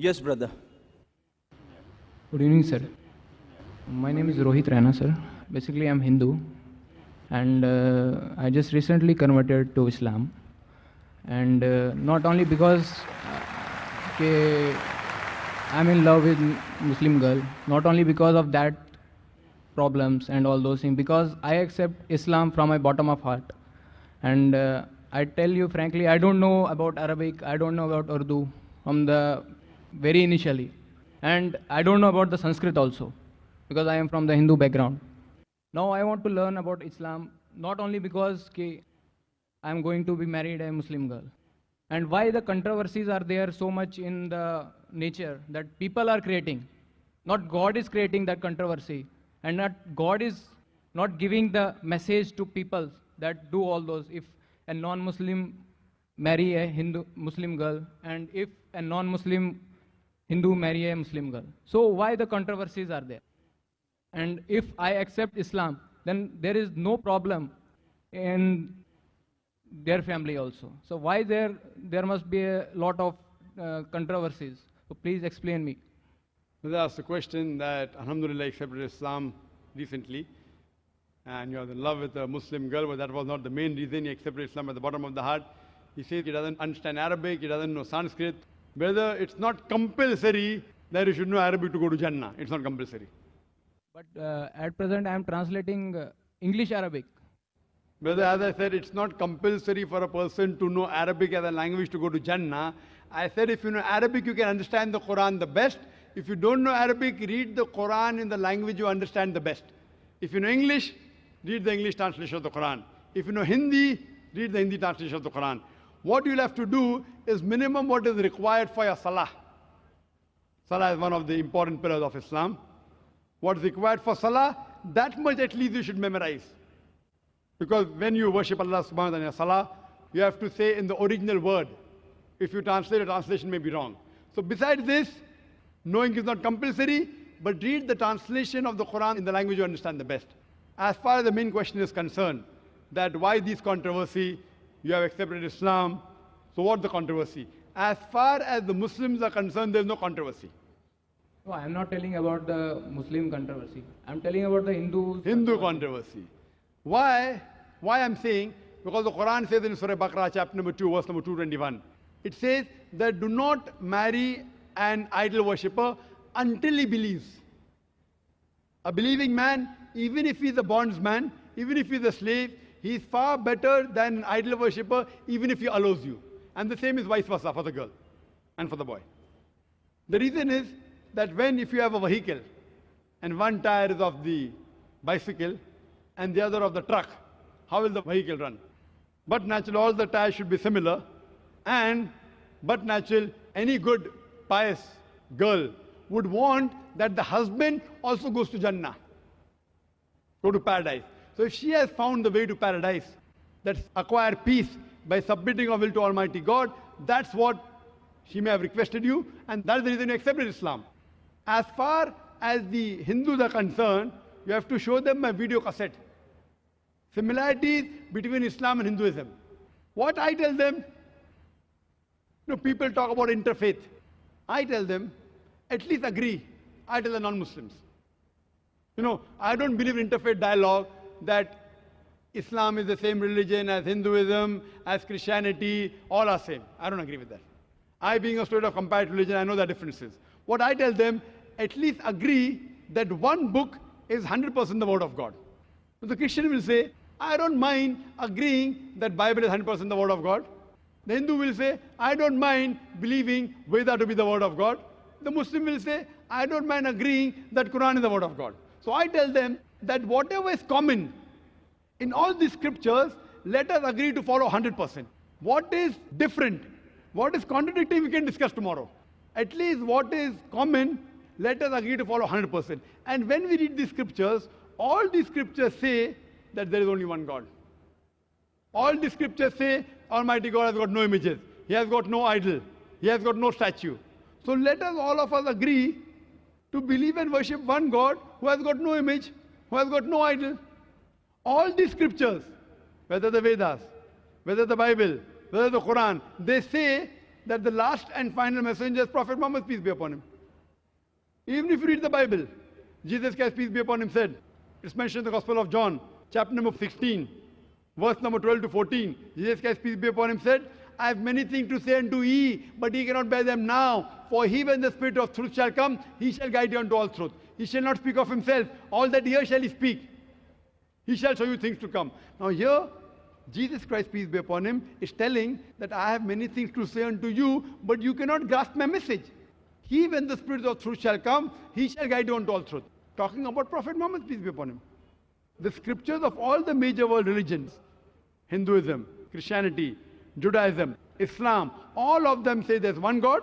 Yes, brother. Good evening, sir. My name is Rohit Raina, sir. Basically, I'm Hindu, and I just recently converted to Islam. And not only because ke I'm in love with Muslim girl, not only because of that problems and all those things, because I accept Islam from my bottom of heart. And I tell you frankly, I don't know about Arabic, I don't know about Urdu from the very initially. And I don't know about the Sanskrit also, because I am from the Hindu background. Now I want to learn about Islam, not only because I am going to be married a Muslim girl. And why the controversies are there so much in the nature that people are creating. Not God is creating that controversy, and not God is not giving the message to people that do all those. If a non-Muslim marry a Hindu Muslim girl, and if a non-Muslim Hindu marry a Muslim girl, so why the controversies are there? And if I accept Islam, then there is no problem in their family also. So why there must be a lot of controversies? So please explain me. That's the question that Alhamdulillah accepted Islam recently, and you're in love with a Muslim girl, but that was not the main reason he accepted Islam at the bottom of the heart. He says he doesn't understand Arabic, he doesn't know Sanskrit. Whether it's not compulsory that you should know Arabic to go to Jannah. It's not compulsory. But at present I am translating English Arabic. Whether, as I said, it's not compulsory for a person to know Arabic as a language to go to Jannah. I said if you know Arabic, you can understand the Quran the best. If you don't know Arabic, read the Quran in the language you understand the best. If you know English, read the English translation of the Quran. If you know Hindi, read the Hindi translation of the Quran. What you'll have to do is minimum what is required for your Salah. Salah is one of the important pillars of Islam. What is required for Salah, that much at least you should memorize. Because when you worship Allah subhanahu wa ta'ala in your Salah, you have to say in the original word. If you translate, the translation may be wrong. So besides this, knowing is not compulsory, but read the translation of the Quran in the language you understand the best. As far as the main question is concerned, that why this controversy, you have accepted Islam, so what's the controversy? As far as the Muslims are concerned, there's no controversy. No, I am not telling about the Muslim controversy. I am telling about the Hindu controversy. Why? Why I'm saying? Because the Quran says in Surah Baqarah, chapter number 2, verse number 221, it says that do not marry an idol worshipper until he believes. A believing man, even if he's a bondsman, even if he's a slave, he is far better than an idol worshipper, even if he allows you. And the same is vice versa for the girl and for the boy. The reason is that if you have a vehicle and one tire is of the bicycle and the other of the truck, how will the vehicle run? But naturally, all the tires should be similar, but natural, any good, pious girl would want that the husband also goes to Jannah, go to paradise. So if she has found the way to paradise, that's acquire peace by submitting her will to Almighty God, that's what she may have requested you, and that's the reason you accepted Islam. As far as the Hindus are concerned, you have to show them a video cassette. Similarities between Islam and Hinduism. What I tell them, people talk about interfaith. I tell them, at least agree. I tell the non-Muslims. I don't believe in interfaith dialogue that Islam is the same religion as Hinduism, as Christianity, all are same. I don't agree with that. I, being a student of comparative religion, I know the differences. What I tell them, at least agree that one book is 100% the word of God. So the Christian will say, I don't mind agreeing that Bible is 100% the word of God. The Hindu will say, I don't mind believing Veda to be the word of God. The Muslim will say, I don't mind agreeing that Quran is the word of God. So I tell them that whatever is common in all these scriptures, let us agree to follow 100%. What is different, what is contradictory, we can discuss tomorrow. At least what is common, let us agree to follow 100%. And when we read these scriptures, all these scriptures say that there is only one God. All the scriptures say Almighty God has got no images. He has got no idol. He has got no statue. So let us, all of us, agree to believe and worship one God who has got no image, who has got no idol. All these scriptures, whether the Vedas, whether the Bible, whether the Quran, they say that the last and final messenger is Prophet Muhammad, peace be upon him. Even if you read the Bible, Jesus Christ, peace be upon him, said, it's mentioned in the Gospel of John, chapter number 16, verse number 12 to 14. Jesus Christ, peace be upon him, said, I have many things to say unto ye, but ye cannot bear them now. For he, when the Spirit of truth shall come, he shall guide you unto all truth. He shall not speak of himself. All that here shall he speak. He shall show you things to come. Now here, Jesus Christ, peace be upon him, is telling that I have many things to say unto you, but you cannot grasp my message. He, when the Spirit of truth shall come, he shall guide you unto all truth. Talking about Prophet Muhammad, peace be upon him. The scriptures of all the major world religions, Hinduism, Christianity, Judaism, Islam, all of them say there's one God,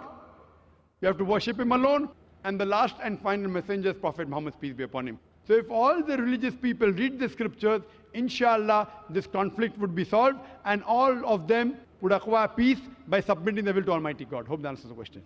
you have to worship him alone, and the last and final messenger is Prophet Muhammad, peace be upon him. So if all the religious people read the scriptures, inshallah, this conflict would be solved, and all of them would acquire peace by submitting their will to Almighty God. Hope that answers the question.